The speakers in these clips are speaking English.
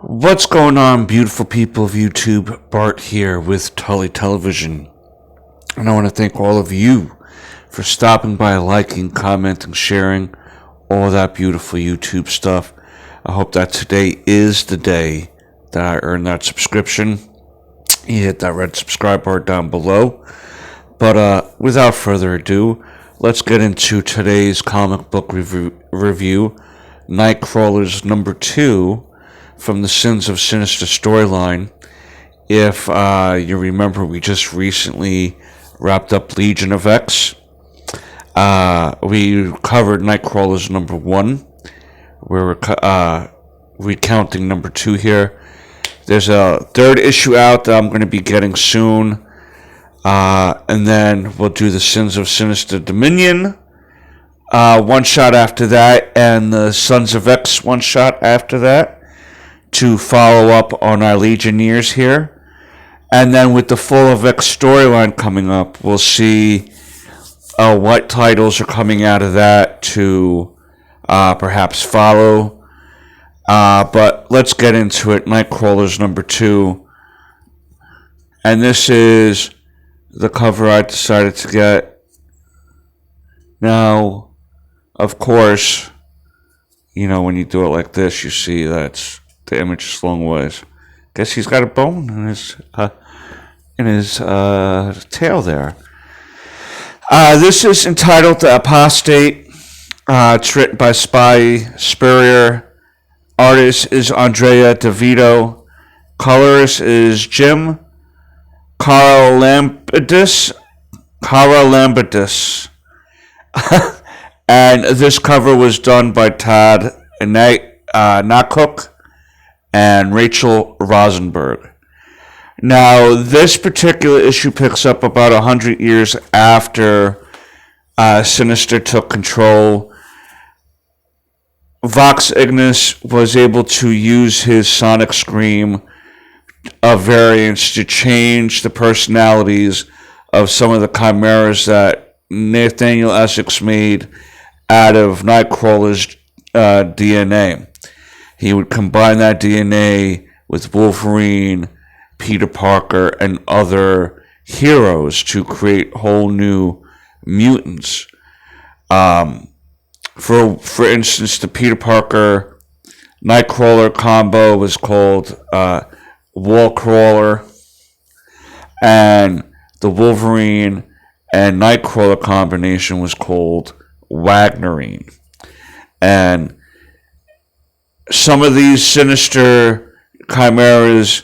What's going on, beautiful people of YouTube? Bart here with Tully Television. And I want to thank all of you for stopping by, liking, commenting, sharing, all that beautiful YouTube stuff. I hope that today is the day that I earn that subscription. You hit that red subscribe bar down below. But without further ado, let's get into today's comic book review. Nightcrawler's number 2 from the Sins of Sinister storyline. If you remember, we just recently wrapped up Legion of X. We covered Nightcrawler's number 1. We're recounting number 2 here. There's a third issue out that I'm going to be getting soon. And then we'll do the Sins of Sinister Dominion one shot after that, and the Sons of X one shot after that, to follow up on our Legionnaires here. And then with the Full of X storyline coming up, we'll see what titles are coming out of that to perhaps follow. But let's get into it. Nightcrawler's number 2. And this is the cover I decided to get. Now, of course, you know, when you do it like this, you see that the image is long ways. Guess he's got a bone in his tail there. This is entitled The Apostate. It's written by Spy Spurrier. Artist is Andrea DeVito. Colorist is Jim Caralambidis. And this cover was done by Todd Nakuk and Rachel Rosenberg. Now, this particular issue picks up about 100 years after Sinister took control. Vox Ignis was able to use his sonic scream of variants to change the personalities of some of the chimeras that Nathaniel Essex made out of Nightcrawler's DNA. He would combine that DNA with Wolverine, Peter Parker, and other heroes to create whole new mutants. For instance, the Peter Parker Nightcrawler combo was called Wallcrawler, and the Wolverine and Nightcrawler combination was called Wagnerine. And some of these Sinister chimeras,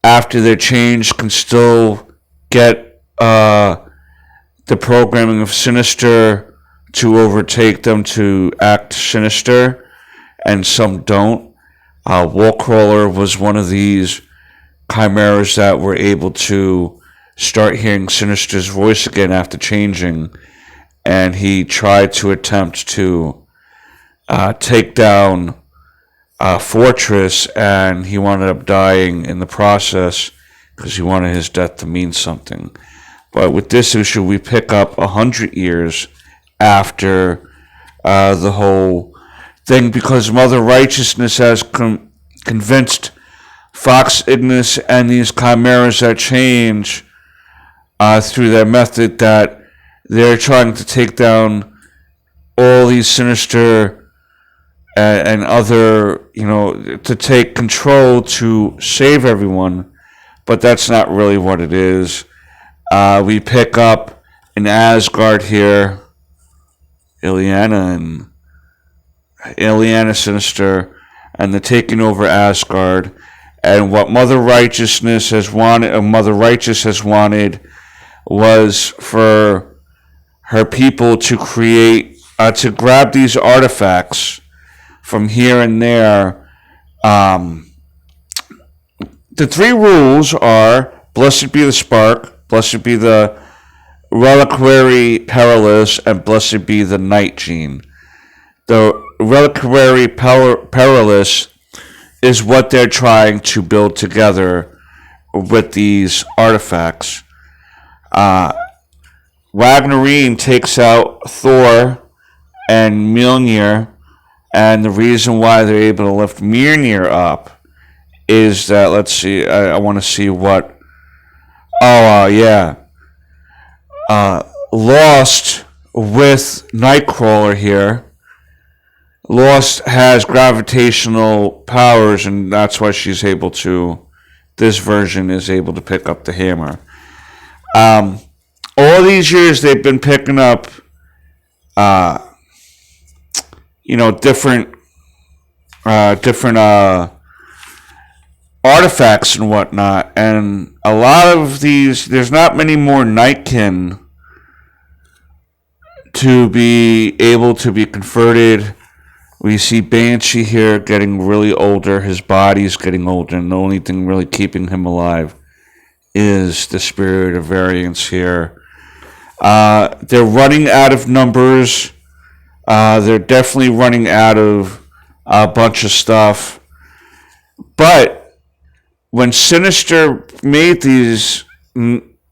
after they're changed, can still get the programming of Sinister to overtake them to act sinister, and some don't. Wallcrawler was one of these chimeras that were able to start hearing Sinister's voice again after changing, and he tried to attempt to take down Fortress, and he wound up dying in the process because he wanted his death to mean something. But with this issue, we pick up 100 years after the whole thing, because Mother Righteousness has convinced Vox Ignis and these chimeras that change through their method that they're trying to take down all these Sinister and other, to take control to save everyone. But that's not really what it is. We pick up in Asgard here, Illyana Sinister, and the taking over Asgard. And what Mother Righteous has wanted was for her people to create, to grab these artifacts from here and there. The 3 rules are: blessed be the spark, blessed be the reliquary perilous, and blessed be the night gene. The reliquary perilous is what they're trying to build together with these artifacts. Wagnerine takes out Thor and Mjolnir And the reason why they're able to lift Mjolnir up is that, let's see, I want to see what. Yeah. Lost with Nightcrawler here. Lost has gravitational powers, and that's why she's able to. This version is able to pick up the hammer. All these years they've been picking up, different artifacts and whatnot, and a lot of these, there's not many more Nightkin to be able to be converted. We see Banshee here getting really older, his body's getting older, and the only thing really keeping him alive is the spirit of variance here. They're running out of numbers. They're definitely running out of a bunch of stuff. But when Sinister made these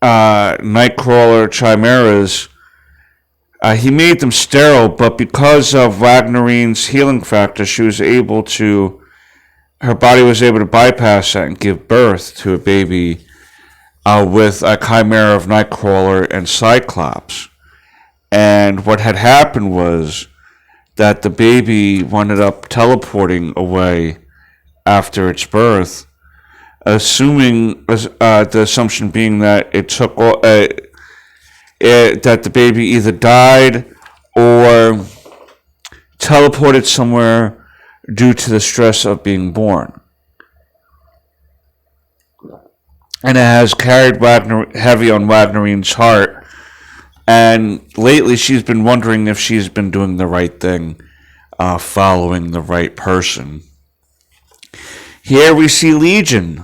Nightcrawler chimeras, he made them sterile, but because of Wagnerine's healing factor, her body was able to bypass that and give birth to a baby with a chimera of Nightcrawler and Cyclops. And what had happened was that the baby ended up teleporting away after its birth, the assumption being that that the baby either died or teleported somewhere due to the stress of being born. And it has carried heavy on Wagnerine's heart. And lately she's been wondering if she's been doing the right thing, following the right person. Here we see Legion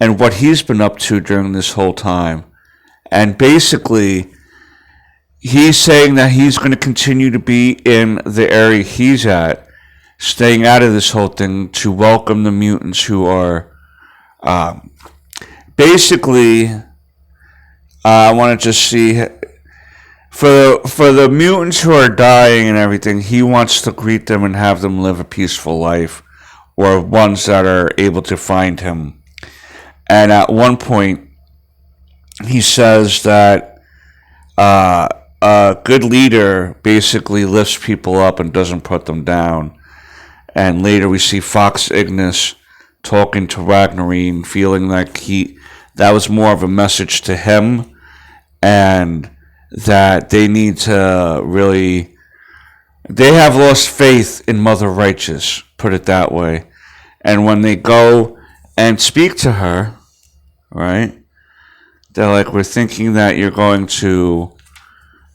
and what he's been up to during this whole time. And basically, he's saying that he's going to continue to be in the area he's at, staying out of this whole thing to welcome the mutants who are basically, I want to just see, for the mutants who are dying and everything, he wants to greet them and have them live a peaceful life, or ones that are able to find him. And at one point, he says that a good leader basically lifts people up and doesn't put them down. And later we see Fox Ignis talking to Wagnerine, feeling like that was more of a message to him, and that they need to really, they have lost faith in Mother Righteous, put it that way. And when they go and speak to her, right, they're like, we're thinking that you're going to,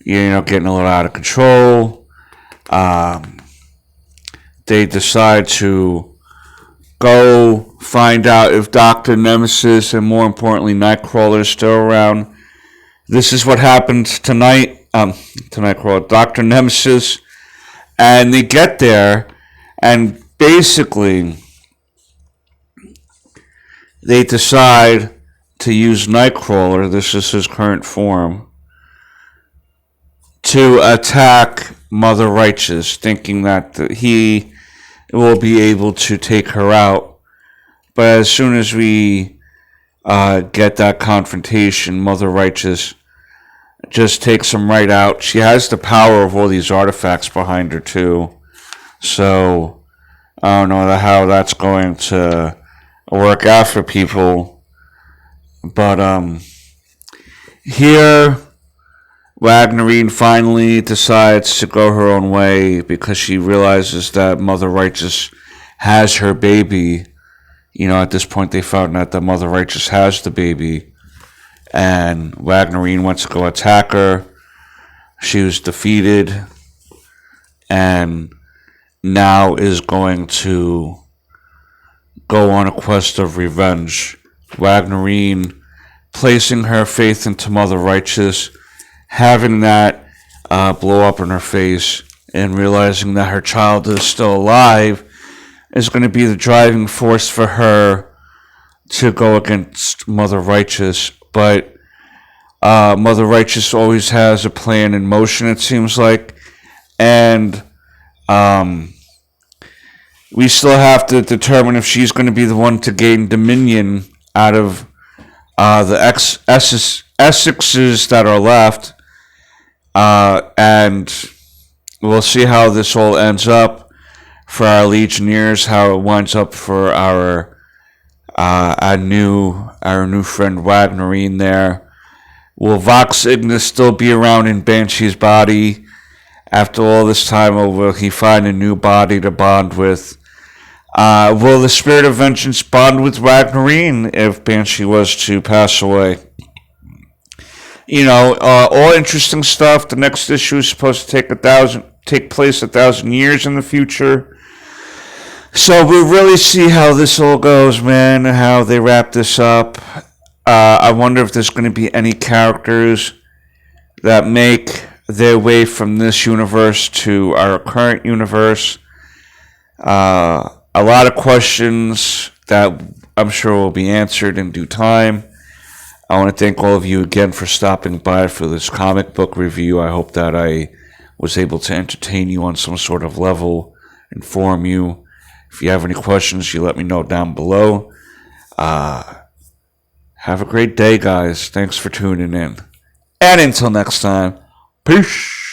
getting a little out of control. They decide to go find out if Dr. Nemesis and, more importantly, Nightcrawler is still around. This is what happened tonight to Nightcrawler, Dr. Nemesis. And they get there, and basically they decide to use Nightcrawler, this is his current form, to attack Mother Righteous, thinking that he will be able to take her out. But as soon as we get that confrontation, Mother Righteous just takes him right out. She has the power of all these artifacts behind her too. So I don't know how that's going to work out for people. But here Wagnerine finally decides to go her own way because she realizes that Mother Righteous has her baby. At this point they found out that Mother Righteous has the baby. And Wagnerine wants to go attack her. She was defeated. And now is going to go on a quest of revenge. Wagnerine placing her faith into Mother Righteous, having that blow up in her face, and realizing that her child is still alive is going to be the driving force for her to go against Mother Righteous. But Mother Righteous always has a plan in motion, it seems like. And we still have to determine if she's going to be the one to gain dominion out of the Essexes that are left. And we'll see how this all ends up for our Legionnaires, how it winds up for our new friend Wagnerine there. Will Vox Ignis still be around in Banshee's body after all this time, or will he find a new body to bond with? Will the Spirit of Vengeance bond with Wagnerine if Banshee was to pass away? All interesting stuff. The next issue is supposed to take place 1,000 years in the future. So we'll really see how this all goes, man, and how they wrap this up. I wonder if there's going to be any characters that make their way from this universe to our current universe. A lot of questions that I'm sure will be answered in due time. I want to thank all of you again for stopping by for this comic book review. I hope that I was able to entertain you on some sort of level, inform you. If you have any questions, you let me know down below. Have a great day, guys. Thanks for tuning in. And until next time, peace.